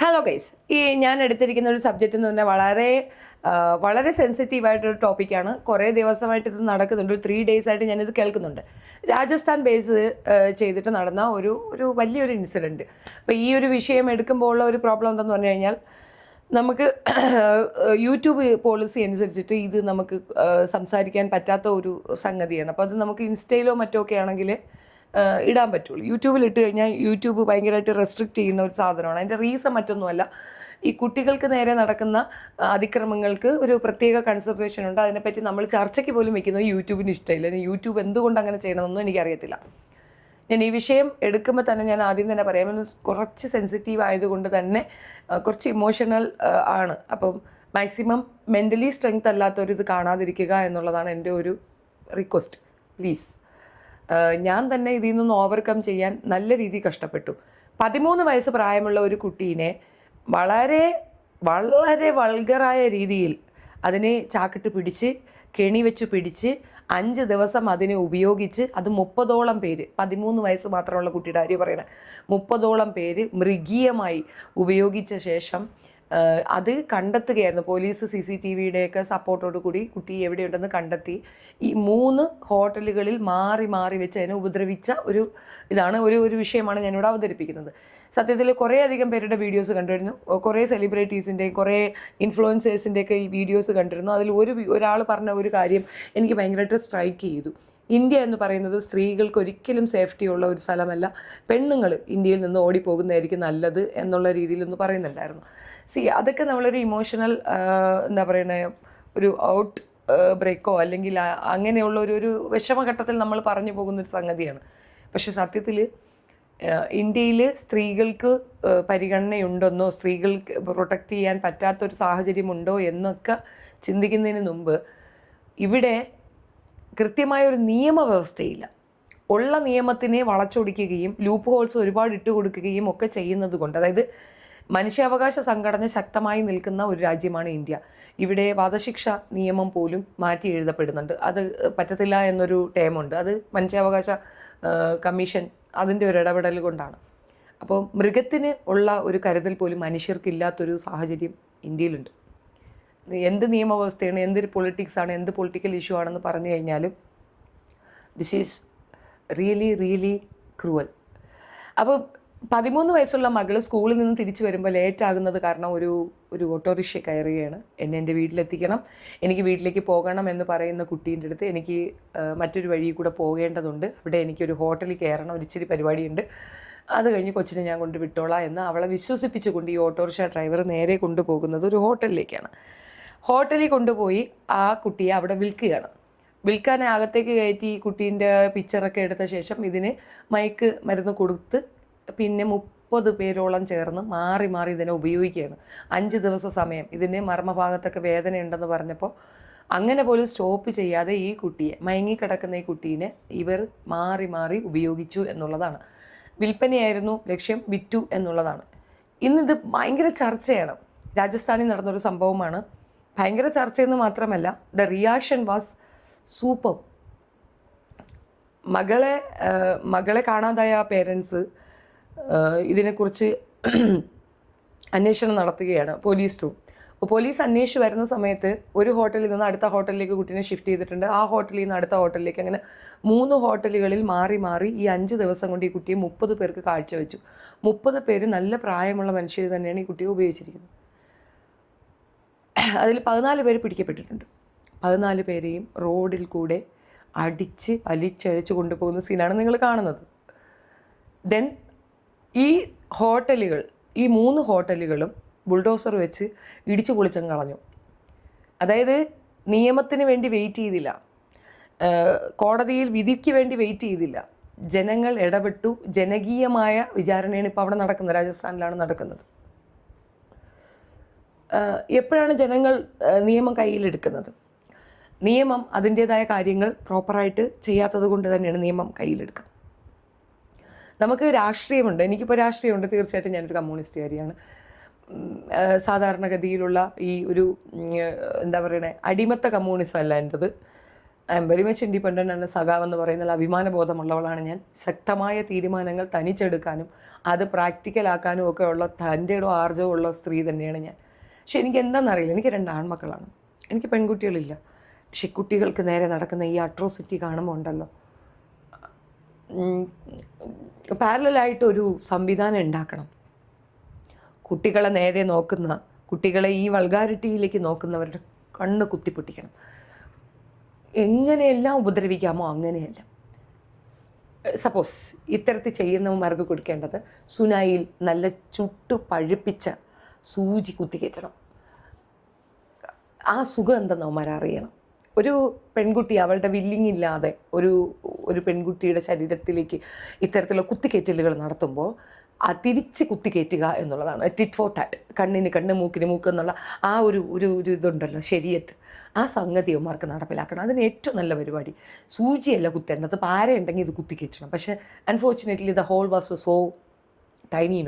Hello guys, ഞാൻ എടുത്തിരിക്കുന്ന ഒരു സബ്ജക്റ്റ് എന്ന് പറഞ്ഞാൽ വളരെ സെൻസിറ്റീവായിട്ടൊരു ടോപ്പിക്കാണ്. കുറേ ദിവസമായിട്ട് ഇത് നടക്കുന്നുണ്ട്. ഒരു 3 days ആയിട്ട് ഞാനിത് കേൾക്കുന്നുണ്ട്. രാജസ്ഥാൻ ബേസ് ചെയ്തിട്ട് നടന്ന ഒരു വലിയൊരു ഇൻസിഡൻറ്റ്. അപ്പോൾ ഈ ഒരു വിഷയം എടുക്കുമ്പോൾ ഉള്ള ഒരു പ്രോബ്ലം എന്തെന്ന് പറഞ്ഞു കഴിഞ്ഞാൽ, നമുക്ക് യൂട്യൂബ് പോളിസി അനുസരിച്ചിട്ട് ഇത് നമുക്ക് സംസാരിക്കാൻ പറ്റാത്ത ഒരു സംഗതിയാണ്. അപ്പോൾ അത് നമുക്ക് ഇൻസ്റ്റയിലോ മറ്റോ ഒക്കെ ആണെങ്കിൽ ഇടാൻ പറ്റുള്ളൂ. യൂട്യൂബിൽ ഇട്ട് കഴിഞ്ഞാൽ യൂട്യൂബ് ഭയങ്കരമായിട്ട് റെസ്ട്രിക്റ്റ് ചെയ്യുന്ന ഒരു സാധനമാണ്. അതിൻ്റെ റീസൺ മറ്റൊന്നുമല്ല, ഈ കുട്ടികൾക്ക് നേരെ നടക്കുന്ന അതിക്രമങ്ങൾക്ക് ഒരു പ്രത്യേക കൺസിഡറേഷൻ ഉണ്ട്. അതിനെപ്പറ്റി നമ്മൾ ചർച്ചയ്ക്ക് പോലും വെക്കുന്നത് യൂട്യൂബിന് ഇഷ്ടമില്ല. യൂട്യൂബ് എന്തുകൊണ്ട് അങ്ങനെ ചെയ്യണമെന്നൊന്നും എനിക്കറിയത്തില്ല. ഞാൻ ഈ വിഷയം എടുക്കുമ്പോൾ തന്നെ ഞാൻ ആദ്യം തന്നെ പറയാം, കുറച്ച് സെൻസിറ്റീവ് ആയതുകൊണ്ട് തന്നെ കുറച്ച് ഇമോഷണൽ ആണ്. അപ്പം മാക്സിമം മെൻ്റലി സ്ട്രെങ്ത് അല്ലാത്തവരിത് കാണാതിരിക്കുക എന്നുള്ളതാണ് എൻ്റെ ഒരു റിക്വസ്റ്റ്. പ്ലീസ്. ഞാൻ തന്നെ ഇതിൽ നിന്ന് ഓവർകം ചെയ്യാൻ നല്ല രീതിയിൽ കഷ്ടപ്പെട്ടു. 13 വയസ്സ് പ്രായമുള്ള ഒരു കുട്ടീനെ വളരെ വളരെ വൾഗറായ രീതിയിൽ അതിനെ ചാക്കിട്ട് പിടിച്ച് കെണി വെച്ച് പിടിച്ച് 5 ദിവസം അതിനെ ഉപയോഗിച്ച്, അത് 30ഓളം പേര്, 13 വയസ്സ് മാത്രമുള്ള കുട്ടിയുടെ കാര്യം പറയണേ, 30ഓളം പേര് മൃഗീയമായി ഉപയോഗിച്ച ശേഷം അത് കണ്ടെത്തുകയായിരുന്നു. പോലീസ് CCTVയുടെയൊക്കെ സപ്പോർട്ടോടു കൂടി കുട്ടി എവിടെയുണ്ടെന്ന് കണ്ടെത്തി. ഈ 3 ഹോട്ടലുകളിൽ മാറി മാറി വെച്ച് അതിനെ ഉപദ്രവിച്ച ഒരു വിഷയമാണ് ഞാനിവിടെ അവതരിപ്പിക്കുന്നത്. സത്യത്തിൽ കുറേയധികം പേരുടെ വീഡിയോസ് കണ്ടിരുന്നു. കുറേ സെലിബ്രിറ്റീസിൻ്റെയും കുറേ ഇൻഫ്ലുവൻസേഴ്സിൻ്റെയൊക്കെ ഈ വീഡിയോസ് കണ്ടിരുന്നു. അതിൽ ഒരാൾ പറഞ്ഞ ഒരു കാര്യം എനിക്ക് ഭയങ്കരമായിട്ട് സ്ട്രൈക്ക് ചെയ്തു. ഇന്ത്യ എന്ന് പറയുന്നത് സ്ത്രീകൾക്ക് ഒരിക്കലും സേഫ്റ്റി ഉള്ള ഒരു സ്ഥലമല്ല. പെണ്ണുങ്ങൾ ഇന്ത്യയിൽ നിന്ന് ഓടിപ്പോകുന്നതായിരിക്കും നല്ലത് എന്നുള്ള രീതിയിലൊന്ന് പറയുന്നുണ്ടായിരുന്നു. അതൊക്കെ നമ്മളൊരു ഇമോഷണൽ എന്താ പറയുന്നത്, ഒരു ഔട്ട് ബ്രേക്കോ അല്ലെങ്കിൽ അങ്ങനെയുള്ള ഒരു വിഷമഘട്ടത്തിൽ നമ്മൾ പറഞ്ഞു പോകുന്നൊരു സംഗതിയാണ്. പക്ഷെ സത്യത്തിൽ ഇന്ത്യയിൽ സ്ത്രീകൾക്ക് പരിഗണനയുണ്ടെന്നോ സ്ത്രീകൾക്ക് പ്രൊട്ടക്റ്റ് ചെയ്യാൻ പറ്റാത്തൊരു സാഹചര്യമുണ്ടോ എന്നൊക്കെ ചിന്തിക്കുന്നതിന് മുമ്പ് ഇവിടെ കൃത്യമായൊരു നിയമവ്യവസ്ഥയില്ല. ഉള്ള നിയമത്തിനെ വളച്ചൊടിക്കുകയും ലൂപ്പ് ഹോൾസ് ഒരുപാട് ഇട്ട് കൊടുക്കുകയും ഒക്കെ ചെയ്യുന്നത് കൊണ്ട്, അതായത് മനുഷ്യാവകാശ സംഘടന ശക്തമായി നിൽക്കുന്ന ഒരു രാജ്യമാണ് ഇന്ത്യ. ഇവിടെ വധശിക്ഷ നിയമം പോലും മാറ്റി എഴുതപ്പെടുന്നുണ്ട്. അത് പറ്റത്തില്ല എന്നൊരു ടേമുണ്ട്. അത് മനുഷ്യാവകാശ കമ്മീഷൻ അതിൻ്റെ ഒരു ഇടപെടൽ കൊണ്ടാണ്. അപ്പോൾ മൃഗത്തിന് ഉള്ള ഒരു കരുതൽ പോലും മനുഷ്യർക്കില്ലാത്തൊരു സാഹചര്യം ഇന്ത്യയിലുണ്ട്. എന്ത് നിയമവ്യവസ്ഥയാണ്, എന്തൊരു പൊളിറ്റിക്സാണ്, എന്ത് പൊളിറ്റിക്കൽ ഇഷ്യൂ ആണെന്ന് പറഞ്ഞു കഴിഞ്ഞാലും ദിസ് ഈസ് റിയലി ക്രൂവൽ. അപ്പോൾ 13 വയസ്സുള്ള മകൾ സ്കൂളിൽ നിന്ന് തിരിച്ചു വരുമ്പോൾ ലേറ്റാകുന്നത് കാരണം ഒരു ഓട്ടോറിക്ഷ കയറുകയാണ്. എൻ്റെ വീട്ടിലെത്തിക്കണം, എനിക്ക് വീട്ടിലേക്ക് പോകണം എന്ന് പറയുന്ന കുട്ടീൻ്റെ അടുത്ത് എനിക്ക് മറ്റൊരു വഴി കൂടെ പോകേണ്ടതുണ്ട്, അവിടെ എനിക്കൊരു ഹോട്ടലിൽ കയറണം, ഒരിച്ചിരി പരിപാടിയുണ്ട്, അത് കഴിഞ്ഞ് കൊച്ചിനെ ഞാൻ കൊണ്ട് വിട്ടോളാം എന്ന് അവളെ വിശ്വസിപ്പിച്ചുകൊണ്ട് ഈ ഓട്ടോറിക്ഷ ഡ്രൈവർ നേരെ കൊണ്ടുപോകുന്നത് ഒരു ഹോട്ടലിലേക്കാണ്. ഹോട്ടലിൽ കൊണ്ടുപോയി ആ കുട്ടിയെ അവിടെ വിൽക്കുകയാണ്. വിൽക്കാൻ അകത്തേക്ക് കയറ്റി കുട്ടീൻ്റെ പിക്ചറൊക്കെ എടുത്ത ശേഷം ഇതിന് മരുന്ന് കൊടുത്ത് പിന്നെ 30 പേരോളം ചേർന്ന് മാറി മാറി ഇതിനെ ഉപയോഗിക്കുകയാണ്. 5 ദിവസം സമയം. ഇതിന് മർമ്മഭാഗത്തൊക്കെ വേദനയുണ്ടെന്ന് പറഞ്ഞപ്പോൾ അങ്ങനെ പോലും സ്റ്റോപ്പ് ചെയ്യാതെ ഈ കുട്ടിയെ, മയങ്ങിക്കിടക്കുന്ന ഈ കുട്ടീനെ ഇവർ മാറി മാറി ഉപയോഗിച്ചു എന്നുള്ളതാണ്. വിൽപ്പനയായിരുന്നു ലക്ഷ്യം, വിറ്റു എന്നുള്ളതാണ്. ഇന്നിത് ഭയങ്കര ചർച്ചയാണ്. രാജസ്ഥാനിൽ നടന്നൊരു സംഭവമാണ്. ഭയങ്കര ചർച്ചയെന്ന് മാത്രമല്ല, ദ റിയാക്ഷൻ വാസ് സൂപ്പർ. മകളെ കാണാതായ പേരൻസ് ഇതിനെക്കുറിച്ച് അന്വേഷണം നടത്തുകയാണ് പോലീസ് ത്രൂ. അപ്പോൾ പോലീസ് അന്വേഷിച്ച് വരുന്ന സമയത്ത് ഒരു ഹോട്ടലിൽ നിന്ന് അടുത്ത ഹോട്ടലിലേക്ക് കുട്ടീനെ ഷിഫ്റ്റ് ചെയ്തിട്ടുണ്ട്. ആ ഹോട്ടലിൽ നിന്ന് അടുത്ത ഹോട്ടലിലേക്ക്, അങ്ങനെ 3 ഹോട്ടലുകളിൽ മാറി മാറി ഈ 5 ദിവസം കൊണ്ട് ഈ കുട്ടിയെ 30 പേർക്ക് കാഴ്ചവെച്ചു. 30 പേര് നല്ല പ്രായമുള്ള മനുഷ്യർ തന്നെയാണ് ഈ കുട്ടിയെ ഉപയോഗിച്ചിരിക്കുന്നത്. അതിൽ 14 പേര് പിടിക്കപ്പെട്ടിട്ടുണ്ട്. 14 പേരെയും റോഡിൽ കൂടെ അടിച്ച് വലിച്ചഴിച്ച് കൊണ്ടുപോകുന്ന സീനാണ് നിങ്ങൾ കാണുന്നത്. ദെൻ ഈ 3 ഹോട്ടലുകളും ബുൾഡോസർ വെച്ച് ഇടിച്ചു പൊളിച്ചങ്ങ് കളഞ്ഞു. അതായത് നിയമത്തിന് വേണ്ടി വെയിറ്റ് ചെയ്തില്ല, കോടതിയിൽ വിധിക്ക് വേണ്ടി വെയിറ്റ് ചെയ്തില്ല, ജനങ്ങൾ ഇടപെട്ടു. ജനകീയമായ വിചാരണയാണ് ഇപ്പോൾ അവിടെ നടക്കുന്നത്, രാജസ്ഥാനിലാണ് നടക്കുന്നത്. എപ്പോഴാണ് ജനങ്ങൾ നിയമം കയ്യിലെടുക്കുന്നത്? നിയമം അതിൻ്റേതായ കാര്യങ്ങൾ പ്രോപ്പറായിട്ട് ചെയ്യാത്തത് കൊണ്ട് തന്നെയാണ് നിയമം കയ്യിലെടുക്കുന്നത്. നമുക്ക് രാഷ്ട്രീയമുണ്ട്, എനിക്കിപ്പോൾ രാഷ്ട്രീയമുണ്ട്, തീർച്ചയായിട്ടും ഞാനൊരു കമ്മ്യൂണിസ്റ്റുകാരിയാണ്. സാധാരണഗതിയിലുള്ള ഈ ഒരു എന്താ പറയണേ, അടിമത്ത കമ്മ്യൂണിസം അല്ല എൻ്റെത്. I am very much independent ആണ്. സഖാവെന്ന് പറയുന്നതിൽ അഭിമാനബോധമുള്ളവളാണ് ഞാൻ. ശക്തമായ തീരുമാനങ്ങൾ തനിച്ചെടുക്കാനും അത് പ്രാക്ടിക്കലാക്കാനും ഒക്കെ ഉള്ള തൻ്റെ ആർജവും ഉള്ള സ്ത്രീ തന്നെയാണ് ഞാൻ. പക്ഷെ എനിക്ക് എന്താണെന്നറിയില്ല, എനിക്ക് 2 ആൺമക്കളാണ്, എനിക്ക് പെൺകുട്ടികളില്ല. പക്ഷെ കുട്ടികൾക്ക് നേരെ നടക്കുന്ന ഈ അട്രോസിറ്റി കാണുമ്പോൾ ഉണ്ടല്ലോ, പാരലായിട്ടൊരു സംവിധാനം ഉണ്ടാക്കണം. കുട്ടികളെ നേരെ നോക്കുന്ന, കുട്ടികളെ ഈ വൾഗാരിറ്റിയിലേക്ക് നോക്കുന്നവരുടെ കണ്ണ് കുത്തിപ്പൊട്ടിക്കണം. എങ്ങനെയെല്ലാം ഉപദ്രവിക്കാമോ അങ്ങനെയല്ല. സപ്പോസ് ഇത്തരത്തിൽ ചെയ്യുന്നവന്മാർക്ക് കൊടുക്കേണ്ടത് സുനായിൽ നല്ല ചുട്ടു പഴുപ്പിച്ച സൂചി കുത്തിക്കയറ്റണം. ആ സുഖം എന്തെന്ന് അവന്മാരറിയണം. ഒരു പെൺകുട്ടി അവളുടെ വില്ലിങ് ഇല്ലാതെ ഒരു പെൺകുട്ടിയുടെ ശരീരത്തിലേക്ക് ഇത്തരത്തിലുള്ള കുത്തിക്കയറ്റലുകൾ നടത്തുമ്പോൾ ആ തിരിച്ച് കുത്തിക്കയറ്റുക എന്നുള്ളതാണ്. ടിറ്റ് ഫോർ ടാറ്റ്, കണ്ണിന് കണ്ണ് മൂക്കിന് മൂക്ക് എന്നുള്ള ആ ഒരു ഇതുണ്ടല്ലോ ശരീരത്ത്, ആ സംഗതി അവന്മാർക്ക് നടപ്പിലാക്കണം. അതിന് ഏറ്റവും നല്ല പരിപാടി സൂചിയല്ല കുത്തേണ്ടത്, പാരയുണ്ടെങ്കിൽ ഇത് കുത്തിക്കയറ്റണം. പക്ഷേ unfortunately the hole was so tiny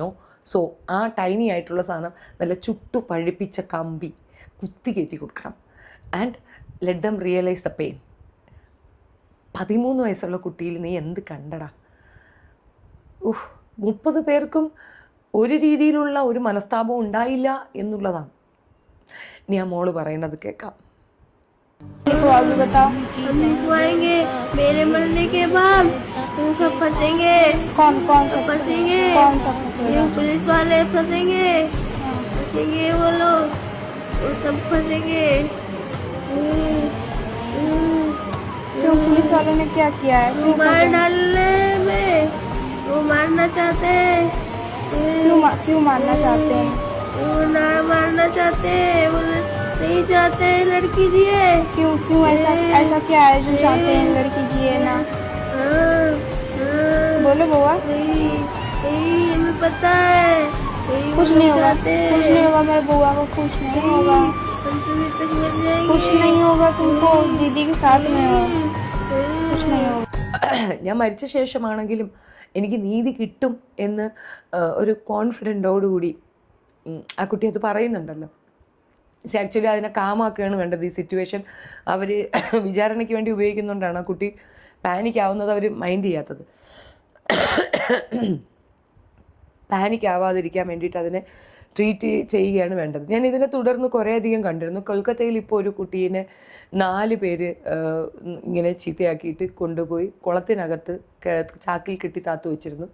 so ആ ടൈനി ആയിട്ടുള്ള സാധനം നല്ല ചുട്ടു പഴുപ്പിച്ച കമ്പി കുത്തിക്കയറ്റി കൊടുക്കണം. And let them realise the pain. 13 വയസ്സുള്ള കുട്ടിയിൽ നീ എന്ത് കണ്ടടാ? 30 പേർക്കും ഒരു രീതിയിലുള്ള ഒരു മനസ്താപവും ഉണ്ടായില്ല എന്നുള്ളതാണ്. ഇനി ആ മോള് പറയുന്നത് കേൾക്കാം. मेरे मरने के बाद तुम सब फंसेंगे। कौन सब फंसेंगे? ये पुलिस वाले फंसेंगे, फंसेंगे वो लोग, वो सब फंसेंगे। क्यों पुलिस वालों ने क्या किया है? वो मार डालने में, वो मारना चाहते हैं। क्यों मारना चाहते हैं? वो ना मारना चाहते हैं, वो नहीं चाहते लड़की जिए। क्यों ऐसा क्या है जो चाहते हैं लड़की जिए ना? बोलो बुआ। हमें पता है कुछ नहीं होगा मेरे बुआ को, कुछ नहीं होगा, कुछ नहीं होगा, तुमको दीदी के साथ में हो, कुछ नहीं होगा. ഞാൻ മരിച്ച ശേഷമാണെങ്കിലും എനിക്ക് നീതി കിട്ടും എന്ന് ഒരു കോൺഫിഡൻറ്റോടുകൂടി ആ കുട്ടി അത് പറയുന്നുണ്ടല്ലോ. ആക്ച്വലി അതിനെ കാമാക്കുകയാണ് വേണ്ടത്. ഈ സിറ്റുവേഷൻ അവർ വിചാരണയ്ക്ക് വേണ്ടി ഉപയോഗിക്കുന്നുകൊണ്ടാണ് ആ കുട്ടി പാനിക് ആവുന്നത്, അവർ മൈൻഡ് ചെയ്യാത്തത്. പാനിക് ആവാതിരിക്കാൻ വേണ്ടിയിട്ട് അതിനെ ട്രീറ്റ് ചെയ്യുകയാണ് വേണ്ടത്. ഞാൻ ഇതിനെ തുടർന്ന് കുറേയധികം കണ്ടിരുന്നു. കൊൽക്കത്തയിൽ ഇപ്പോൾ ഒരു കുട്ടീനെ 4 പേര് ഇങ്ങനെ ചീത്തയാക്കിയിട്ട് കൊണ്ടുപോയി കുളത്തിനകത്ത് ചാക്കിൽ കെട്ടി താത്തു വെച്ചിരുന്നു.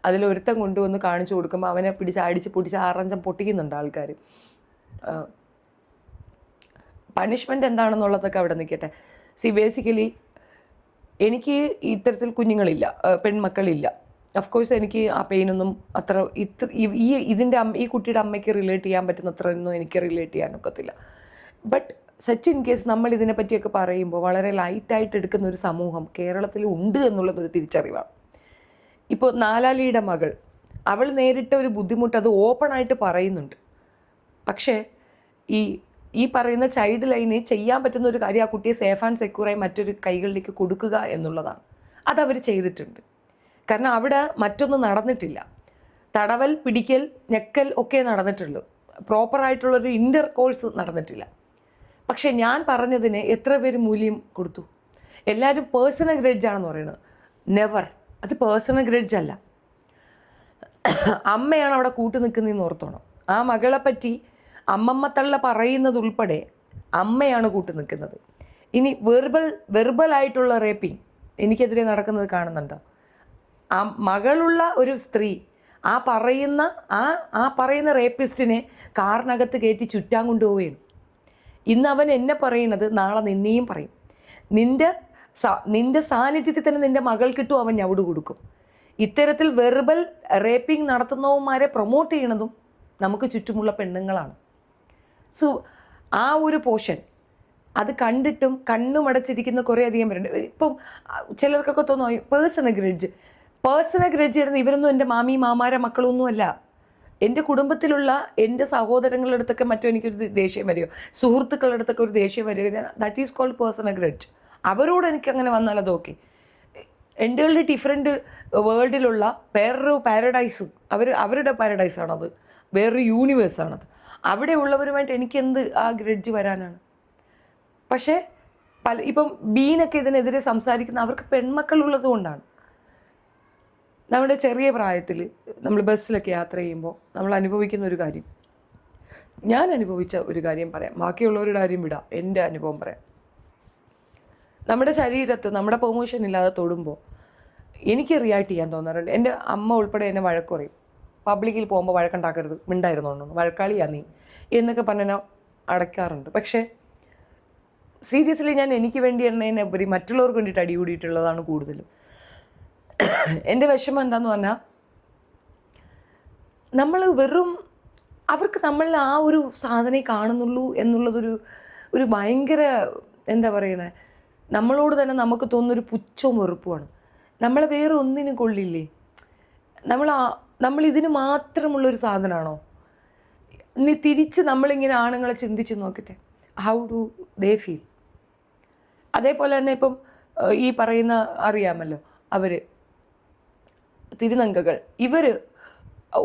അതിലൊരുത്തം കൊണ്ടുവന്ന് കാണിച്ചു കൊടുക്കുമ്പോൾ അവനെ അടിച്ച് പൊട്ടിച്ച് 6 പൊട്ടിക്കുന്നുണ്ട് ആൾക്കാർ. പണിഷ്മെൻറ്റ് എന്താണെന്നുള്ളതൊക്കെ അവിടെ നിൽക്കട്ടെ. ബേസിക്കലി എനിക്ക് ഇത്തരത്തിൽ കുഞ്ഞുങ്ങളില്ല, പെൺമക്കളില്ല. ഓഫ് കോഴ്സ് എനിക്ക് ആ പെയിനൊന്നും അത്ര ഈ കുട്ടിയുടെ അമ്മയ്ക്ക് റിലേറ്റ് ചെയ്യാൻ പറ്റുന്ന അത്രയൊന്നും എനിക്ക് റിലേറ്റ് ചെയ്യാനൊക്കത്തില്ല. ബട്ട് സച്ച് ഇൻ കേസ് നമ്മൾ ഇതിനെ പറ്റിയൊക്കെ പറയുമ്പോൾ വളരെ ലൈറ്റായിട്ട് എടുക്കുന്ന ഒരു സമൂഹം കേരളത്തിൽ ഉണ്ട് എന്നുള്ളതൊരു തിരിച്ചറിവാണ്. ഇപ്പോൾ നാലാലിയുടെ മകൾ, അവൾ നേരിട്ട ഒരു ബുദ്ധിമുട്ട് അത് ഓപ്പണായിട്ട് പറയുന്നുണ്ട്. പക്ഷേ ഈ പറയുന്ന ചൈൽഡ് ലൈന് ചെയ്യാൻ പറ്റുന്ന ഒരു കാര്യം ആ കുട്ടിയെ സേഫ് ആൻഡ് സെക്യൂറായി മറ്റൊരു കൈകളിലേക്ക് കൊടുക്കുക എന്നുള്ളതാണ്. അതവർ ചെയ്തിട്ടുണ്ട്. കാരണം അവിടെ മറ്റൊന്നും നടന്നിട്ടില്ല. തടവൽ, പിടിക്കൽ, ഞെക്കൽ ഒക്കെ നടന്നിട്ടുള്ളൂ. പ്രോപ്പറായിട്ടുള്ളൊരു ഇൻ്റർ കോഴ്സ് നടന്നിട്ടില്ല. പക്ഷേ ഞാൻ പറഞ്ഞതിന് എത്ര പേര് മൂല്യം കൊടുത്തു? എല്ലാവരും പേഴ്സണൽ ഗ്രഡ്ജ് ആണെന്ന് പറയുന്നത്. നെവർ, അത് പേഴ്സണൽ ഗ്രഡ്ജ് അല്ല. അമ്മയാണ് അവിടെ കൂട്ടു നിൽക്കുന്നതെന്ന് ഓർത്തോണം. ആ മകളെ പറ്റി അമ്മമ്മ തള്ള പറയുന്നത് ഉൾപ്പെടെ അമ്മയാണ് കൂട്ടു നിൽക്കുന്നത്. ഇനി വെർബലായിട്ടുള്ള റേപ്പിംഗ് എനിക്കെതിരെ നടക്കുന്നത് കാണുന്നുണ്ടോ? ആ മകളുള്ള ഒരു സ്ത്രീ ആ പറയുന്ന റേപ്പിസ്റ്റിനെ കാറിനകത്ത് കയറ്റി ചുറ്റാൻ കൊണ്ടുപോവുകയാണ്. ഇന്ന് അവൻ എന്നെ പറയുന്നത് നാളെ നിന്നെയും പറയും. നിൻ്റെ സാന്നിധ്യത്തിൽ തന്നെ നിൻ്റെ മകൾക്കിട്ടും അവൻ ഞവിട് കൊടുക്കും. ഇത്തരത്തിൽ വെർബൽ റേപ്പിംഗ് നടത്തുന്നവന്മാരെ പ്രൊമോട്ട് ചെയ്യണതും നമുക്ക് ചുറ്റുമുള്ള പെണ്ണുങ്ങളാണ്. സോ ആ ഒരു പോർഷൻ അത് കണ്ടിട്ടും കണ്ണുമടച്ചിരിക്കുന്ന കുറേയധികം പേരുണ്ട്. ഇപ്പം ചിലർക്കൊക്കെ തോന്നുന്നു പേഴ്സണൽ ഗ്രഡ്ജ് ഇടുന്ന ഇവരൊന്നും എൻ്റെ മാമാരെ മക്കളൊന്നുമല്ല. എൻ്റെ കുടുംബത്തിലുള്ള എൻ്റെ സഹോദരങ്ങളുടെ അടുത്തൊക്കെ മറ്റോ എനിക്കൊരു ദേഷ്യം വരികയോ സുഹൃത്തുക്കളുടെ അടുത്തൊക്കെ ഒരു ദേഷ്യം വരികയോ, that is called personal grudge. അവരോട് എനിക്കങ്ങനെ വന്നാൽ അതൊക്കെ എൻ്റെ ഡിഫറെൻറ്റ് വേൾഡിലുള്ള വേറൊരു പാരഡൈസ്, അവരുടെ പാരഡൈസാണത്, വേറൊരു യൂണിവേഴ്സാണത്. അവിടെ ഉള്ളവരുമായിട്ട് എനിക്കെന്ത് ആ ഗ്രഡ്ജ് വരാനാണ്? പക്ഷേ ഇപ്പം ബീനൊക്കെ ഇതിനെതിരെ സംസാരിക്കുന്ന അവർക്ക് പെൺമക്കളുള്ളത് കൊണ്ടാണ്. നമ്മുടെ ചെറിയ പ്രായത്തിൽ നമ്മൾ ബസ്സിലൊക്കെ യാത്ര ചെയ്യുമ്പോൾ നമ്മൾ അനുഭവിക്കുന്ന ഒരു കാര്യം, ഞാൻ അനുഭവിച്ച ഒരു കാര്യം പറയാം, ബാക്കിയുള്ളവരുടെ കാര്യം വിടാം, എൻ്റെ അനുഭവം പറയാം. നമ്മുടെ ശരീരത്ത് നമ്മുടെ പെർമിഷൻ ഇല്ലാതെ തൊടുമ്പോൾ എനിക്ക് റിയാക്ട് ചെയ്യാൻ തോന്നാറുണ്ട്. എൻ്റെ അമ്മ ഉൾപ്പെടെ എന്നെ വഴക്ക് പറയും, പബ്ലിക്കിൽ പോകുമ്പോൾ വഴക്കുണ്ടാക്കരുത്, മിണ്ടായിരുന്നോണ്ടോ, വഴക്കാളിയാ നീ എന്നൊക്കെ പറഞ്ഞാൽ അടയ്ക്കാറുണ്ട്. പക്ഷേ സീരിയസ്ലി ഞാൻ എനിക്ക് വേണ്ടി എന്നെ ഉപരി മറ്റുള്ളവർക്ക് വേണ്ടിയിട്ട് അടികൂടിയിട്ടുള്ളതാണ് കൂടുതലും. എൻ്റെ വിഷമം എന്താന്ന് പറഞ്ഞാൽ നമ്മൾ വെറും അവർക്ക് നമ്മളിൽ ആ ഒരു സാധനം കാണുന്നുള്ളൂ എന്നുള്ളതൊരു ഭയങ്കര എന്താ പറയണേ, നമ്മളോട് തന്നെ നമുക്ക് തോന്നുന്നൊരു പുച്ഛവും വെറുപ്പുമാണ്. നമ്മളെ വേറെ ഒന്നിനും കൊള്ളില്ലേ, നമ്മൾ ഇതിന് മാത്രമുള്ളൊരു സാധനമാണോ? ഇനി തിരിച്ച് നമ്മളിങ്ങനെ ആണുങ്ങളെ ചിന്തിച്ച് നോക്കട്ടെ, ഹൗ ഡു ദേ ഫീൽ? അതേപോലെ തന്നെ ഇപ്പം ഈ പറയുന്ന അറിയാമല്ലോ, അവർ തിരുനങ്കകൾ, ഇവർ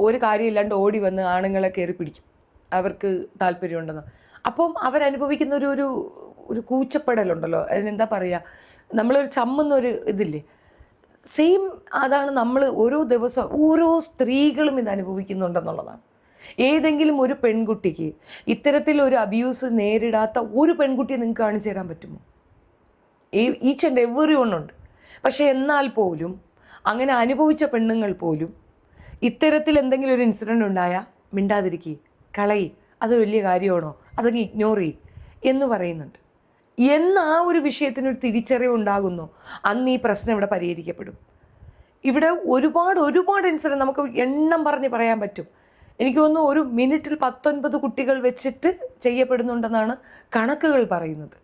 ഒരു കാര്യമില്ലാണ്ട് ഓടി വന്ന് ആണുങ്ങളെ കയറി പിടിക്കും, അവർക്ക് താല്പര്യമുണ്ടെന്ന്. അപ്പം അവരനുഭവിക്കുന്ന ഒരു കൂച്ചപ്പെടലുണ്ടല്ലോ, അതിനെന്താ പറയുക, നമ്മളൊരു ചമ്മുന്നൊരു ഇതില്ലേ, സെയിം അതാണ് നമ്മൾ ഓരോ ദിവസവും ഓരോ സ്ത്രീകളും ഇത് അനുഭവിക്കുന്നുണ്ടെന്നുള്ളതാണ്. ഏതെങ്കിലും ഒരു പെൺകുട്ടിക്ക് ഇത്തരത്തിലൊരു അബ്യൂസ് നേരിടാത്ത ഒരു പെൺകുട്ടിയെ നിങ്ങൾക്ക് കാണിച്ചു തരാൻ പറ്റുമോ? ഈച്ച് ആൻഡ് എവറി ഒന്നുണ്ട്. പക്ഷെ എന്നാൽ പോലും അങ്ങനെ അനുഭവിച്ച പെണ്ണുങ്ങൾ പോലും ഇത്തരത്തിൽ എന്തെങ്കിലും ഒരു ഇൻസിഡൻ്റ് ഉണ്ടായാൽ മിണ്ടാതിരിക്കുക, കളയി, അത് വലിയ കാര്യമാണോ, അതങ്ങ് ഇഗ്നോർ ചെയ്യും എന്ന് പറയുന്നുണ്ട്. എന്ന് ആ ഒരു വിഷയത്തിനൊരു തിരിച്ചറിവ് ഉണ്ടാകുന്നു, അന്ന് ഈ പ്രശ്നം ഇവിടെ പരിഹരിക്കപ്പെടും. ഇവിടെ ഒരുപാട് ഇൻസിഡൻറ്റ് നമുക്ക് എണ്ണം പറഞ്ഞ് പറയാൻ പറ്റും. എനിക്ക് തോന്നുന്നു ഒരു മിനിറ്റിൽ 19 കുട്ടികൾ വെച്ചിട്ട് ചെയ്യപ്പെടുന്നുണ്ടെന്നാണ് കണക്കുകൾ പറയുന്നത്.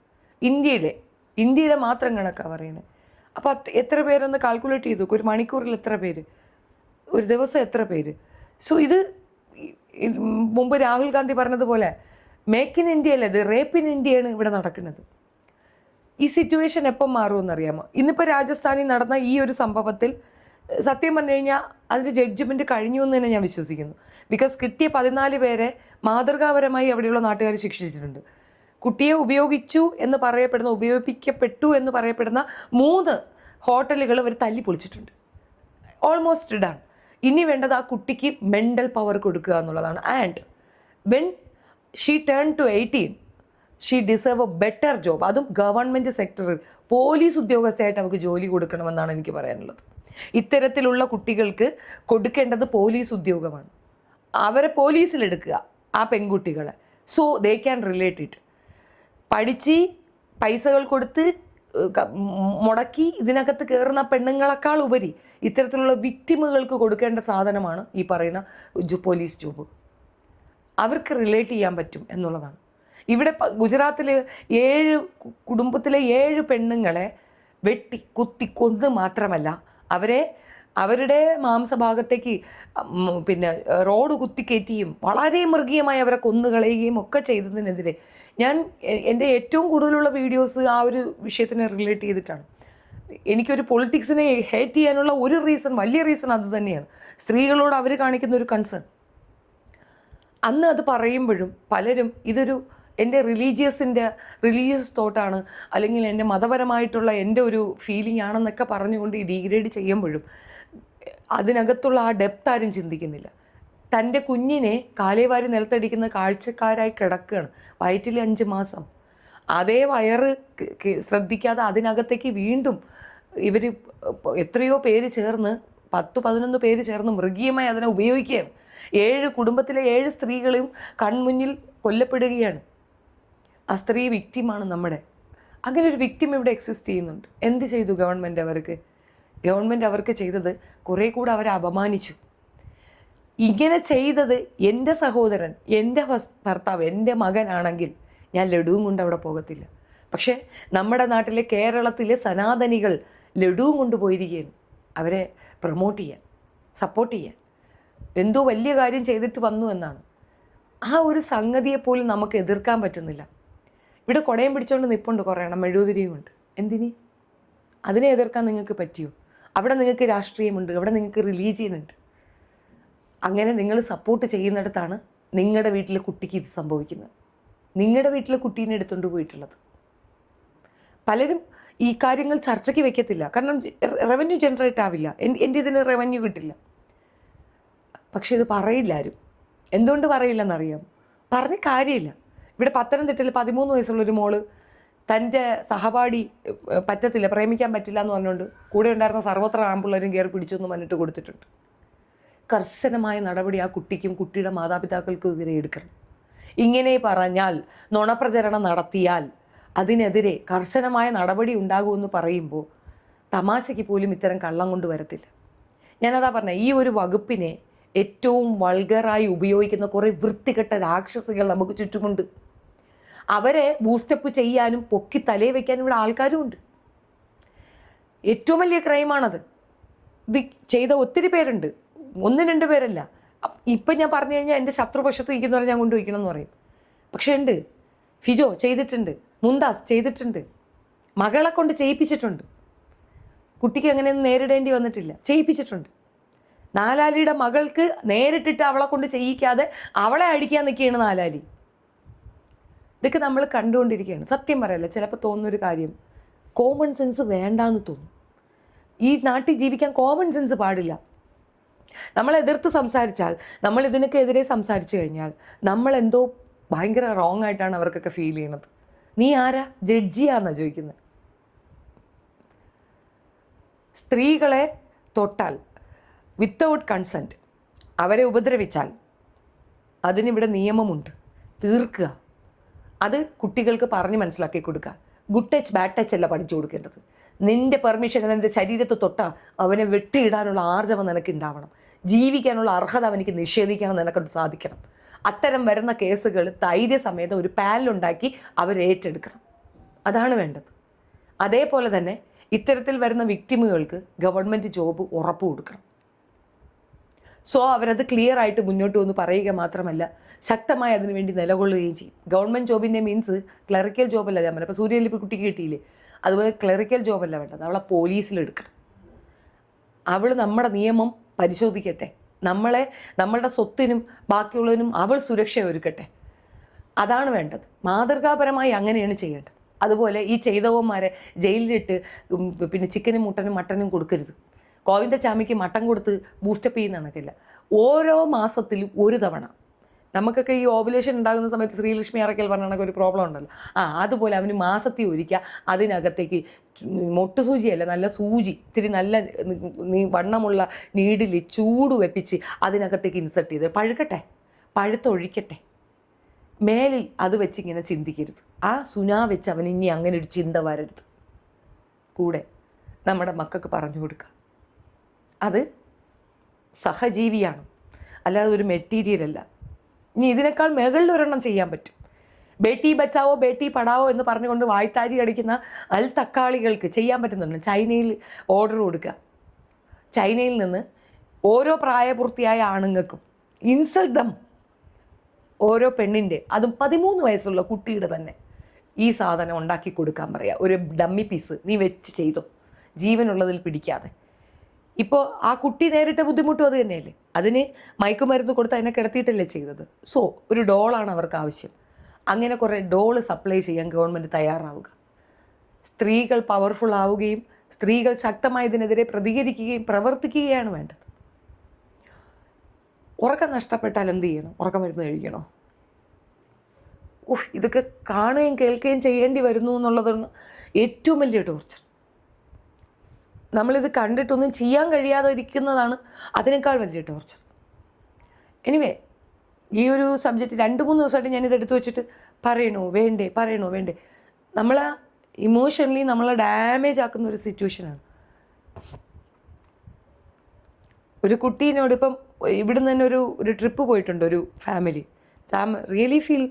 ഇന്ത്യയിലെ മാത്രം കണക്കാണ് പറയുന്നത്. അപ്പോൾ എത്ര പേരൊന്ന് കാൽക്കുലേറ്റ് ചെയ്തു, ഒരു മണിക്കൂറിൽ എത്ര പേര്, ഒരു ദിവസം എത്ര പേര്? സോ ഇത് മുമ്പ് രാഹുൽ ഗാന്ധി പറഞ്ഞതുപോലെ മേക്ക് ഇൻ ഇന്ത്യ അല്ല, ഇത് റേപ്പ് ഇൻ ഇന്ത്യയാണ് ഇവിടെ നടക്കുന്നത്. ഈ സിറ്റുവേഷൻ എപ്പം മാറുമെന്നറിയാമോ? ഇന്നിപ്പോൾ രാജസ്ഥാനിൽ നടന്ന ഈ ഒരു സംഭവത്തിൽ സത്യം പറഞ്ഞു കഴിഞ്ഞാൽ അതിൻ്റെ ജഡ്ജ്മെൻറ്റ് കഴിഞ്ഞു എന്ന് തന്നെ ഞാൻ വിശ്വസിക്കുന്നു. ബിക്കോസ് കിട്ടിയ 14 പേരെ മാതൃകാപരമായി അവിടെയുള്ള നാട്ടുകാർ ശിക്ഷിച്ചിട്ടുണ്ട്. കുട്ടിയെ ഉപയോഗിക്കപ്പെട്ടു എന്ന് പറയപ്പെടുന്ന 3 ഹോട്ടലുകൾ അവർ തല്ലി പൊളിച്ചിട്ടുണ്ട്. Almost done. ഇനി വേണ്ടത് ആ കുട്ടിക്ക് മെൻ്റൽ പവർ കൊടുക്കുക എന്നുള്ളതാണ്. And when she turn to 18 she deserve a better job. അതും ഗവൺമെൻറ് സെക്ടറിൽ പോലീസ് ഉദ്യോഗസ്ഥയായിട്ട് അവർക്ക് ജോലി കൊടുക്കണമെന്നാണ് എനിക്ക് പറയാനുള്ളത്. ഇത്തരത്തിലുള്ള കുട്ടികൾക്ക് കൊടുക്കേണ്ടത് പോലീസ് ഉദ്യോഗമാണ്. അവരെ പോലീസിലെടുക്കുക, ആ പെൺകുട്ടികളെ, so they can relate it. പഠിച്ച് പൈസകൾ കൊടുത്ത് മുടക്കി ഇതിനകത്ത് കയറുന്ന പെണ്ണുങ്ങളെക്കാൾ ഉപരി ഇത്തരത്തിലുള്ള വിക്ടിമുകൾക്ക് കൊടുക്കേണ്ട സാധനമാണ് ഈ പറയുന്ന പോലീസ് ജോബ്. അവർക്ക് റിലേറ്റ് ചെയ്യാൻ പറ്റും എന്നുള്ളതാണ്. ഇവിടെ ഗുജറാത്തിൽ 7 കുടുംബത്തിലെ 7 പെണ്ണുങ്ങളെ വെട്ടി കുത്തി കൊന്ന് മാത്രമല്ല അവരുടെ മാംസഭാഗത്തേക്ക് പിന്നെ റോഡ് കുത്തിക്കയറ്റിയും വളരെ മൃഗീയമായി അവരെ കൊന്നുകളയുകയും ഒക്കെ ചെയ്തതിനെതിരെ എൻ്റെ ഏറ്റവും കൂടുതലുള്ള വീഡിയോസ് ആ ഒരു വിഷയത്തിനെ റിലേറ്റ് ചെയ്തിട്ടാണ്. എനിക്കൊരു പൊളിറ്റിക്സിനെ ഹേറ്റ് ചെയ്യാനുള്ള ഒരു വലിയ റീസൺ അത് തന്നെയാണ്. സ്ത്രീകളോട് അവർ കാണിക്കുന്ന ഒരു കൺസേൺ. അന്ന് അത് പറയുമ്പോഴും പലരും ഇതൊരു എൻ്റെ റിലീജിയസ് തോട്ടാണ്, അല്ലെങ്കിൽ എൻ്റെ മതപരമായിട്ടുള്ള എൻ്റെ ഒരു ഫീലിംഗ് ആണെന്നൊക്കെ പറഞ്ഞുകൊണ്ട് ഈ ഡീഗ്രേഡ് ചെയ്യുമ്പോഴും അതിനകത്തുള്ള ആ ഡെപ്ത് ആരും ചിന്തിക്കുന്നില്ല. തൻ്റെ കുഞ്ഞിനെ കാലേവാരി നിലത്തടിക്കുന്ന കാഴ്ചക്കാരായി കിടക്കുകയാണ്, വയറ്റിൽ 5 മാസം. അതേ വയറ് ശ്രദ്ധിക്കാതെ അതിനകത്തേക്ക് വീണ്ടും ഇവർ എത്രയോ പേര് ചേർന്ന് 10-11 പേര് ചേർന്ന് മൃഗീയമായി അതിനെ ഉപയോഗിക്കുകയാണ്. 7 കുടുംബത്തിലെ 7 സ്ത്രീകളും കൺമുന്നിൽ കൊല്ലപ്പെടുകയാണ്. ആ സ്ത്രീ വിക്റ്റിമാണ് നമ്മുടെ. അങ്ങനെ ഒരു വിക്റ്റിം ഇവിടെ എക്സിസ്റ്റ് ചെയ്യുന്നുണ്ട്. എന്ത് ചെയ്തു ഗവൺമെൻറ് അവർക്ക് ചെയ്തത് കുറേ കൂടെ അവരെ അപമാനിച്ചു. ഇങ്ങനെ ചെയ്തത് എൻ്റെ സഹോദരൻ, എൻ്റെ ഭർത്താവ്, എൻ്റെ മകനാണെങ്കിൽ ഞാൻ ലഡുവും കൊണ്ട് അവിടെ പോകത്തില്ല. പക്ഷേ നമ്മുടെ നാട്ടിലെ കേരളത്തിലെ സനാതനികൾ ലഡുവും കൊണ്ടുപോയിരിക്കുകയാണ് അവരെ പ്രൊമോട്ട് ചെയ്യാൻ, സപ്പോർട്ട് ചെയ്യാൻ. എന്തോ വലിയ കാര്യം ചെയ്തിട്ട് വന്നു എന്നാണ്. ആ ഒരു സംഗതിയെപ്പോലും നമുക്ക് എതിർക്കാൻ പറ്റുന്നില്ല. ഇവിടെ കുടയും പിടിച്ചുകൊണ്ട് നിൽപ്പുണ്ട് കുറേ എണ്ണം, മെഴുകുതിരിയും കൊണ്ട്. എന്തിനി? അതിനെ എതിർക്കാൻ നിങ്ങൾക്ക് പറ്റിയോ? അവിടെ നിങ്ങൾക്ക് രാഷ്ട്രീയമുണ്ട്, അവിടെ നിങ്ങൾക്ക് റിലീജിയൻ ഉണ്ട്. അങ്ങനെ നിങ്ങൾ സപ്പോർട്ട് ചെയ്യുന്നിടത്താണ് നിങ്ങളുടെ വീട്ടിലെ കുട്ടിക്ക് ഇത് സംഭവിക്കുന്നത്. നിങ്ങളുടെ വീട്ടിലെ കുട്ടീനെ എടുത്തുകൊണ്ട് പോയിട്ടുള്ളത്. പലരും ഈ കാര്യങ്ങൾ ചർച്ചയ്ക്ക് വെക്കത്തില്ല, കാരണം റവന്യൂ ജനറേറ്റ് ആവില്ല, എൻ്റെ ഇതിന് റവന്യൂ കിട്ടില്ല. പക്ഷെ ഇത് പറയില്ല ആരും. എന്തുകൊണ്ട് പറയില്ലെന്നറിയാം? പറഞ്ഞ കാര്യമില്ല. ഇവിടെ പത്തനംതിട്ടയിൽ 13 വയസ്സുള്ളൊരു മോള് തൻ്റെ സഹപാഠി പറ്റത്തില്ല, പ്രേമിക്കാൻ പറ്റില്ല എന്ന് പറഞ്ഞുകൊണ്ട് കൂടെ ഉണ്ടായിരുന്ന സർവത്ര ആമ്പിള്ളേരും കയറി പിടിച്ചു എന്ന് പറഞ്ഞിട്ട് കൊടുത്തിട്ടുണ്ട്. കർശനമായ നടപടി ആ കുട്ടിക്കും കുട്ടിയുടെ മാതാപിതാക്കൾക്കും എതിരെ എടുക്കണം. ഇങ്ങനെ പറഞ്ഞാൽ, നുണപ്രചരണം നടത്തിയാൽ അതിനെതിരെ കർശനമായ നടപടി ഉണ്ടാകുമെന്ന് പറയുമ്പോൾ തമാശയ്ക്ക് പോലും ഇത്തരം കള്ളം കൊണ്ട് വരത്തില്ല. ഞാനതാ പറഞ്ഞത്, ഈ ഒരു വകുപ്പിനെ ഏറ്റവും വൾഗറായി ഉപയോഗിക്കുന്ന കുറേ വൃത്തികെട്ട രാക്ഷസികൾ നമുക്ക് ചുറ്റുമുണ്ട്. അവരെ ബൂസ്റ്റപ്പ് ചെയ്യാനും പൊക്കി തലയെ വയ്ക്കാനും ഇവിടെ ആൾക്കാരും ഉണ്ട്. ഏറ്റവും വലിയ ക്രൈമാണത്. ഇത് ചെയ്ത ഒത്തിരി പേരുണ്ട്, 1-2 പേരല്ല. ഇപ്പം ഞാൻ പറഞ്ഞു കഴിഞ്ഞാൽ എൻ്റെ ശത്രുപക്ഷത്ത് ഇരിക്കുന്നവരെ ഞാൻ കൊണ്ടുപോയിക്കണം എന്ന് പറയും. പക്ഷേ ഉണ്ട്. ഫിജോ ചെയ്തിട്ടുണ്ട്, മുന്താസ് ചെയ്തിട്ടുണ്ട്, മകളെ കൊണ്ട് ചെയ്യിപ്പിച്ചിട്ടുണ്ട്. കുട്ടിക്ക് അങ്ങനെയൊന്നും നേരിടേണ്ടി വന്നിട്ടില്ല, ചെയ്യിപ്പിച്ചിട്ടുണ്ട്. നാലാലിയുടെ മകൾക്ക് നേരിട്ടിട്ട് അവളെ കൊണ്ട് ചെയ്യിക്കാതെ അവളെ അടിക്കാൻ നിൽക്കുകയാണ് നാലാലി. ഇതൊക്കെ നമ്മൾ കണ്ടുകൊണ്ടിരിക്കുകയാണ്. സത്യം പറയല്ല, ചിലപ്പോൾ തോന്നുന്നൊരു കാര്യം, കോമൺ സെൻസ് വേണ്ടാന്ന് തോന്നും. ഈ നാട്ടിൽ ജീവിക്കാൻ കോമൺ സെൻസ് പാടില്ല. നമ്മൾ എതിർത്ത് സംസാരിച്ചാൽ, നമ്മൾ ഇതിനൊക്കെ എതിരെ സംസാരിച്ചു കഴിഞ്ഞാൽ നമ്മളെന്തോ ഭയങ്കര റോങ് ആയിട്ടാണ് അവർക്കൊക്കെ ഫീൽ ചെയ്യണത്. നീ ആരാ, ജഡ്ജിയാണെന്നാണ് ചോദിക്കുന്നത്. സ്ത്രീകളെ തൊട്ടാൽ വിത്തൗട്ട് കൺസെൻറ്റ് അവരെ ഉപദ്രവിച്ചാൽ അതിനിവിടെ നിയമമുണ്ട്, തീർക്കുക. അത് കുട്ടികൾക്ക് പറഞ്ഞ് മനസ്സിലാക്കി കൊടുക്കുക. ഗുഡ് ടച്ച് ബാഡ് ടച്ച് അല്ല പഠിച്ചു കൊടുക്കേണ്ടത്. നിൻ്റെ പെർമിഷൻ നിൻ്റെ ശരീരത്ത് തൊട്ടാൽ അവനെ വെട്ടിയിടാനുള്ള ആർജവം നിനക്ക് ഉണ്ടാവണം. ജീവിക്കാനുള്ള അർഹത അവനിക്ക് നിഷേധിക്കണം നിനക്കൊണ്ട് സാധിക്കണം. അത്തരം വരുന്ന കേസുകൾ ധൈര്യസമേതം ഒരു പാനലുണ്ടാക്കി അവരേറ്റെടുക്കണം. അതാണ് വേണ്ടത്. അതേപോലെ തന്നെ ഇത്തരത്തിൽ വരുന്ന വിക്ടിമുകൾക്ക് ഗവൺമെൻറ് ജോബ് ഉറപ്പ് കൊടുക്കണം. സോ അവരത് ക്ലിയർ ആയിട്ട് മുന്നോട്ട് വന്ന് പറയുക മാത്രമല്ല, ശക്തമായി അതിനുവേണ്ടി നിലകൊള്ളുകയും ചെയ്യും. ഗവൺമെൻറ് ജോബിൻ്റെ മീൻസ് ക്ലറിക്കൽ ജോബല്ല ഞാൻ പറഞ്ഞത്. ഇപ്പോൾ സൂര്യലിപ്പ് കുട്ടിക്ക് കിട്ടിയില്ലേ, അതുപോലെ ക്ലറിക്കൽ ജോബല്ല വേണ്ടത്, അവളെ പോലീസിലെടുക്കണം. അവൾ നമ്മുടെ നിയമം പരിശോധിക്കട്ടെ, നമ്മളുടെ സ്വത്തിനും ബാക്കിയുള്ളതിനും അവൾ സുരക്ഷ ഒരുക്കട്ടെ. അതാണ് വേണ്ടത്. മാതൃകാപരമായി അങ്ങനെയാണ് ചെയ്യേണ്ടത്. അതുപോലെ ഈ ചെയ്തവന്മാരെ ജയിലിലിട്ട് പിന്നെ ചിക്കനും മുട്ടനും മട്ടനും കൊടുക്കരുത്. ഗോവിന്ദച്ചാമിക്ക് മട്ടൻ കൊടുത്ത് ബൂസ്റ്റപ്പ് ചെയ്യുന്ന കണക്കില്ല. ഓരോ മാസത്തിലും ഒരു തവണ. നമുക്കൊക്കെ ഈ ഓവുലേഷൻ ഉണ്ടാകുന്ന സമയത്ത് ശ്രീലക്ഷ്മി അറക്കൽ പറഞ്ഞ കണക്ക് ഒരു പ്രോബ്ലം ഉണ്ടല്ലോ, അതുപോലെ അവന് മാസത്തിൽ ഒരിക്കുക അതിനകത്തേക്ക് മൊട്ടുസൂചിയല്ല, നല്ല സൂചി, ഇത്തിരി നല്ല വണ്ണമുള്ള നീഡിൽ ചൂട് വെപ്പിച്ച് അതിനകത്തേക്ക് ഇൻസെർട്ട് ചെയ്ത് പഴുത്തൊഴിക്കട്ടെ. മേലിൽ അത് വെച്ച് ഇങ്ങനെ ചിന്തിക്കരുത്. സുനാ വെച്ച് അവൻ ഇനി അങ്ങനെ ഒരു ചിന്ത വരരുത്. കൂടെ നമ്മുടെ മക്കൾക്ക് പറഞ്ഞു കൊടുക്കുക, അത് സഹജീവിയാണ്, അല്ലാതെ ഒരു മെറ്റീരിയലല്ല. ഇനി ഇതിനേക്കാൾ മുകളിൽ ഒരെണ്ണം ചെയ്യാൻ പറ്റും. ബേട്ടി ബച്ചാവോ ബേട്ടി പഠാവോ എന്ന് പറഞ്ഞുകൊണ്ട് വായ്ത്താരി അടിക്കുന്ന തക്കാളികൾക്ക് ചെയ്യാൻ പറ്റുന്നുണ്ട്. ചൈനയിൽ ഓർഡർ കൊടുക്കുക. ചൈനയിൽ നിന്ന് ഓരോ പ്രായപൂർത്തിയായ ആണുങ്ങൾക്കും ഇൻസൾട്ട് ദം, ഓരോ പെണ്ണിൻ്റെ, അതും 13 വയസ്സുള്ള കുട്ടിയുടെ തന്നെ ഈ സാധനം ഉണ്ടാക്കി കൊടുക്കാൻ പറയാം. ഒരു ഡമ്മി പീസ് നീ വെച്ച് ചെയ്തോ, ജീവനുള്ളതിൽ പിടിക്കാതെ. ഇപ്പോൾ ആ കുട്ടി നേരിട്ട ബുദ്ധിമുട്ടും അത് തന്നെയല്ലേ. അതിന് മയക്കുമരുന്ന് കൊടുത്ത് അതിനെ കിടത്തിയിട്ടല്ലേ ചെയ്തത്. സോ ഒരു ഡോളാണ് അവർക്ക് ആവശ്യം. അങ്ങനെ കുറേ ഡോള് സപ്ലൈ ചെയ്യാൻ ഗവൺമെൻറ് തയ്യാറാവുക. സ്ത്രീകൾ പവർഫുൾ ആവുകയും സ്ത്രീകൾ ശക്തമായി ഇതിനെതിരെ പ്രതികരിക്കുകയും പ്രവർത്തിക്കുകയാണ് വേണ്ടത്. ഉറക്കം നഷ്ടപ്പെട്ടാൽ എന്ത് ചെയ്യണം? ഉറക്കം മരുന്ന് കഴിക്കണോ? ഇതൊക്കെ കാണുകയും കേൾക്കുകയും ചെയ്യേണ്ടി വരുന്നു എന്നുള്ളതാണ് ഏറ്റവും വലിയ ടോർച്ചർ. നമ്മളിത് കണ്ടിട്ടൊന്നും ചെയ്യാൻ കഴിയാതെ ഇരിക്കുന്നതാണ് അതിനേക്കാൾ വലിയ ടോർച്ചർ. എനിവേ, ഈ ഒരു സബ്ജക്റ്റ് 2-3 ദിവസമായിട്ട് ഞാനിത് എടുത്തു വെച്ചിട്ട് പറയണോ വേണ്ടേ നമ്മളെ ഇമോഷണലി നമ്മളെ ഡാമേജ് ആക്കുന്ന ഒരു സിറ്റുവേഷനാണ്. ഒരു കുട്ടീനോട് ഇപ്പം ഇവിടുന്ന് തന്നെ ഒരു ട്രിപ്പ് പോയിട്ടുണ്ട് ഒരു ഫാമിലി. റിയലി ഫീൽ,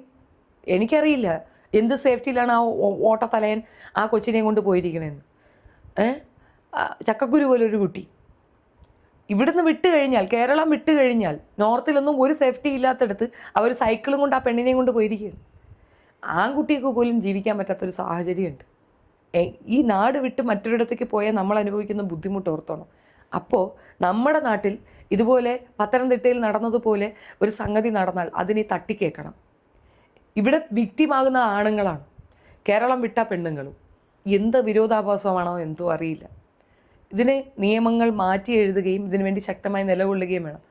എനിക്കറിയില്ല എന്ത് സേഫ്റ്റിയിലാണ് ആ ഓട്ടത്തലയൻ ആ കൊച്ചിനെയും കൊണ്ട് പോയിരിക്കണേന്ന്. ചക്കക്കുരു പോലെ ഒരു കുട്ടി ഇവിടുന്ന് വിട്ട് കഴിഞ്ഞാൽ, കേരളം വിട്ട് കഴിഞ്ഞാൽ നോർത്തിലൊന്നും ഒരു സേഫ്റ്റി ഇല്ലാത്തടത്ത് അവർ സൈക്കിളും കൊണ്ട് ആ പെണ്ണിനെയും കൊണ്ട് പോയിരിക്കുകയാണ്. ആൺകുട്ടിക്ക് പോലും ജീവിക്കാൻ പറ്റാത്തൊരു സാഹചര്യമുണ്ട്. ഈ നാട് വിട്ട് മറ്റൊരിടത്തേക്ക് പോയാൽ നമ്മൾ അനുഭവിക്കുന്ന ബുദ്ധിമുട്ട് ഓർത്തോണം. അപ്പോൾ നമ്മുടെ നാട്ടിൽ ഇതുപോലെ പത്തനംതിട്ടയിൽ നടന്നതുപോലെ ഒരു സംഗതി നടന്നാൽ അതിനെ തട്ടിക്കേൾക്കണം. ഇവിടെ വിക്ടിമാകുന്ന ആണുങ്ങളാണ്, കേരളം വിട്ട പെണ്ണുങ്ങളും. എന്ത് വിരോധാഭാസമാണോ എന്തോ അറിയില്ല. ഇതിന് നിയമങ്ങൾ മാറ്റി എഴുതുകയും ഇതിനുവേണ്ടി ശക്തമായി നിലകൊള്ളുകയും വേണം.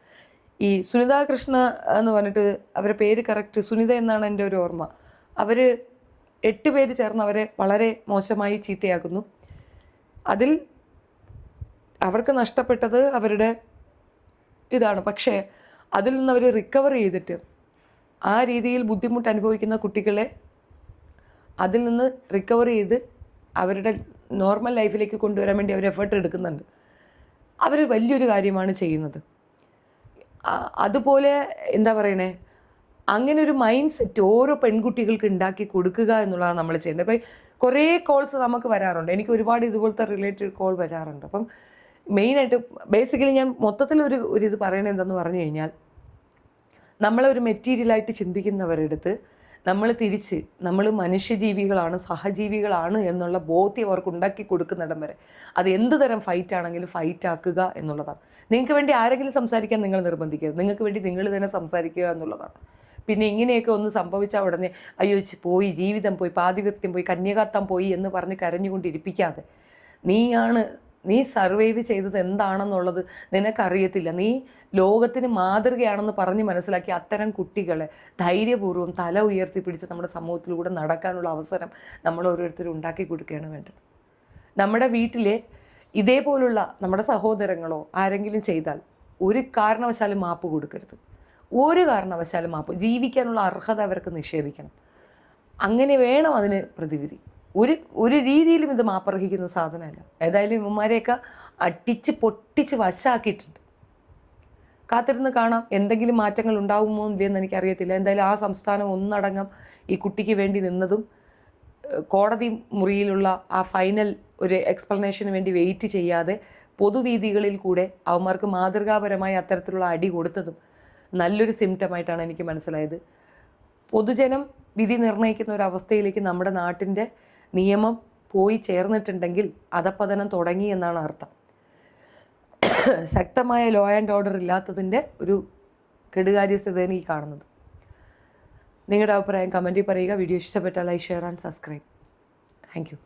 ഈ സുനിത കൃഷ്ണ എന്ന് പറഞ്ഞിട്ട് അവരുടെ പേര് കറക്റ്റ് സുനിത എന്നാണ് എൻ്റെ ഒരു ഓർമ്മ. അവർ 8 പേര് ചേർന്ന് അവരെ വളരെ മോശമായി ചീത്തയാക്കുന്നു. അതിൽ അവർക്ക് നഷ്ടപ്പെട്ടത് അവരുടെ ഇതാണ്. പക്ഷേ അതിൽ നിന്ന് അവർ റിക്കവർ ചെയ്തിട്ട് ആ രീതിയിൽ ബുദ്ധിമുട്ട് അനുഭവിക്കുന്ന കുട്ടികളെ അതിൽ നിന്ന് റിക്കവർ ചെയ്ത് അവരുടെ നോർമൽ ലൈഫിലേക്ക് കൊണ്ടുവരാൻ വേണ്ടി അവർ എഫേർട്ട് എടുക്കുന്നുണ്ട്. അവർ വലിയൊരു കാര്യമാണ് ചെയ്യുന്നത്. അതുപോലെ എന്താ പറയണേ, അങ്ങനെ ഒരു മൈൻഡ് സെറ്റ് ഓരോ പെൺകുട്ടികൾക്ക് ഉണ്ടാക്കി കൊടുക്കുക എന്നുള്ളതാണ് നമ്മൾ ചെയ്യുന്നത്. അപ്പം കുറേ കോൾസ് നമുക്ക് വരാറുണ്ട്. എനിക്ക് ഒരുപാട് ഇതുപോലത്തെ റിലേറ്റഡ് കോൾ വരാറുണ്ട്. അപ്പം മെയിനായിട്ട് ബേസിക്കലി ഞാൻ മൊത്തത്തിൽ ഒരു ഇത് പറയണത് എന്തെന്ന് പറഞ്ഞു കഴിഞ്ഞാൽ, നമ്മളൊരു മെറ്റീരിയലായിട്ട് ചിന്തിക്കുന്നവരെടുത്ത് നമ്മൾ മനുഷ്യജീവികളാണ്, സഹജീവികളാണ് എന്നുള്ള ബോധ്യം അവർക്ക് ഉണ്ടാക്കി കൊടുക്കുന്നിടം വരെ അത് എന്ത് തരം ഫൈറ്റ് ആണെങ്കിലും ഫൈറ്റ് ആക്കുക എന്നുള്ളതാണ്. നിങ്ങൾക്ക് വേണ്ടി ആരെങ്കിലും സംസാരിക്കാൻ നിങ്ങൾ നിർബന്ധിക്കരുത്. നിങ്ങൾക്ക് വേണ്ടി നിങ്ങൾ തന്നെ സംസാരിക്കുക എന്നുള്ളതാണ്. പിന്നെ ഇങ്ങനെയൊക്കെ ഒന്ന് സംഭവിച്ചാൽ ഉടനെ അയ്യോ പോയി, ജീവിതം പോയി, പാതിവൃത്യം പോയി, കന്യകാത്തം പോയി എന്ന് പറഞ്ഞ് കരഞ്ഞുകൊണ്ടിരിപ്പിക്കാതെ, നീ സർവൈവ് ചെയ്തത് എന്താണെന്നുള്ളത് നിനക്കറിയത്തില്ല. നീ ലോകത്തിന് മാതൃകയാണെന്ന് പറഞ്ഞ് മനസ്സിലാക്കി അത്തരം കുട്ടികളെ ധൈര്യപൂർവ്വം തല ഉയർത്തിപ്പിടിച്ച് നമ്മുടെ സമൂഹത്തിലൂടെ നടക്കാനുള്ള അവസരം നമ്മൾ ഓരോരുത്തരും ഉണ്ടാക്കി കൊടുക്കുകയാണ് വേണ്ടത്. നമ്മുടെ വീട്ടിലെ ഇതേപോലുള്ള നമ്മുടെ സഹോദരങ്ങളോ ആരെങ്കിലും ചെയ്താൽ ഒരു കാരണവശാലും മാപ്പ് കൊടുക്കരുത്. ഒരു കാരണവശാലും ജീവിക്കാനുള്ള അർഹത അവർക്ക് നിഷേധിക്കണം. അങ്ങനെ വേണം അതിന് പ്രതിവിധി. ഒരു രീതിയിലും ഇത് മാപ്പർഹിക്കുന്ന സാധനമല്ല. ഏതായാലും ഇവന്മാരെയൊക്കെ അടിച്ച് പൊട്ടിച്ച് വശാക്കിയിട്ടുണ്ട്. കാത്തിരുന്ന് കാണാം എന്തെങ്കിലും മാറ്റങ്ങൾ ഉണ്ടാവുമോ ഇല്ലയെന്ന് എനിക്കറിയത്തില്ല. എന്തായാലും ആ സംസ്ഥാനം ഒന്നടങ്കം ഈ കുട്ടിക്ക് വേണ്ടി നിന്നതും കോടതി മുറിയിലുള്ള ആ ഫൈനൽ ഒരു എക്സ്പ്ലനേഷന് വേണ്ടി വെയിറ്റ് ചെയ്യാതെ പൊതുവീതികളിൽ കൂടെ അവന്മാർക്ക് മാതൃകാപരമായി അത്തരത്തിലുള്ള അടി കൊടുത്തതും നല്ലൊരു സിംറ്റമായിട്ടാണ് എനിക്ക് മനസ്സിലായത്. പൊതുജനം വിധി നിർണ്ണയിക്കുന്ന ഒരവസ്ഥയിലേക്ക് നമ്മുടെ നാട്ടിൻ്റെ നിയമം പോയി ചേർന്നിട്ടുണ്ടെങ്കിൽ അധപ്പതനം തുടങ്ങി എന്നാണ് അർത്ഥം. ശക്തമായ ലോ ആൻഡ് ഓർഡർ ഇല്ലാത്തതിൻ്റെ ഒരു കെടുകാര്യസ്ഥതയാണ് ഈ കാണുന്നത്. നിങ്ങളുടെ അഭിപ്രായം കമൻറ്റിൽ പറയുക. വീഡിയോ ഇഷ്ടപ്പെട്ടാൽ like, share and subscribe. Thank you.